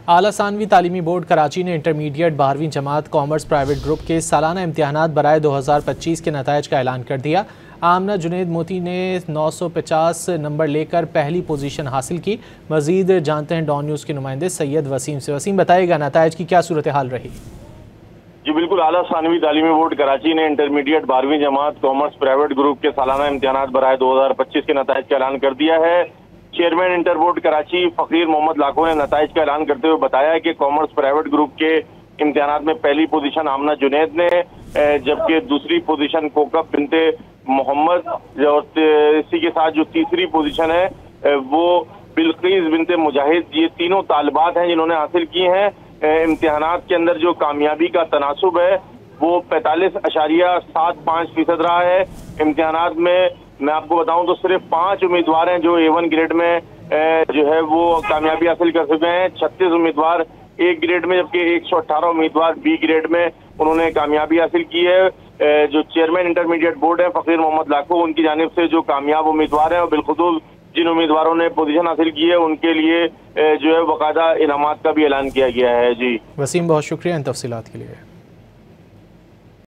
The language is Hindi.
आला सानवी तालीमी बोर्ड कराची ने इंटरमीडिएट 12वीं जमात कॉमर्स प्राइवेट ग्रुप के सालाना इम्तिहानात बराए 2025 के नताइज का ऐलान कर दिया। आमना जुनेद मोती ने 950 नंबर लेकर पहली पोजीशन हासिल की। मजीद जानते हैं डॉन न्यूज़ के नुमाइंदे सैयद वसीम से। वसीम, बताइएगा नताइज की क्या सूरत हाल रही? जी बिल्कुल, आला सानवी तालीमी बोर्ड कराची ने इंटरमीडिएट 12वीं जमात कॉमर्स प्राइवेट ग्रुप के सालाना इम्तिहानात बराए 2025 के नताइज का ऐलान कर दिया है। चेयरमैन इंटर बोर्ड कराची फकीर मोहम्मद लाखो ने नताइज का ऐलान करते हुए बताया कि कॉमर्स प्राइवेट ग्रुप के इम्तिहानात में पहली पोजीशन आमना जुनैद ने, जबकि दूसरी पोजीशन कोकब बिनते मोहम्मद और इसी के साथ जो तीसरी पोजीशन है वो बिल्किस बिनते मुजाहिद, ये तीनों तालिबात हैं जिन्होंने हासिल की हैं। इम्तिहानात के अंदर जो कामयाबी का तनासुब है वो 45.75% रहा है। इम्तिहानात में मैं आपको बताऊं तो सिर्फ 5 उम्मीदवार हैं जो A1 ग्रेड में जो है वो कामयाबी हासिल कर चुके हैं। 36 उम्मीदवार A ग्रेड में, जबकि 118 उम्मीदवार B ग्रेड में उन्होंने कामयाबी हासिल की है। जो चेयरमैन इंटरमीडिएट बोर्ड है फकीर मोहम्मद लाखो, उनकी जानिब से जो कामयाब उम्मीदवार हैं और बिलखुसूस जिन उम्मीदवारों ने पोजीशन हासिल की है उनके लिए जो है बाकायदा इनामात का भी ऐलान किया गया है। जी वसीम, बहुत शुक्रिया इन तफसीलात के लिए।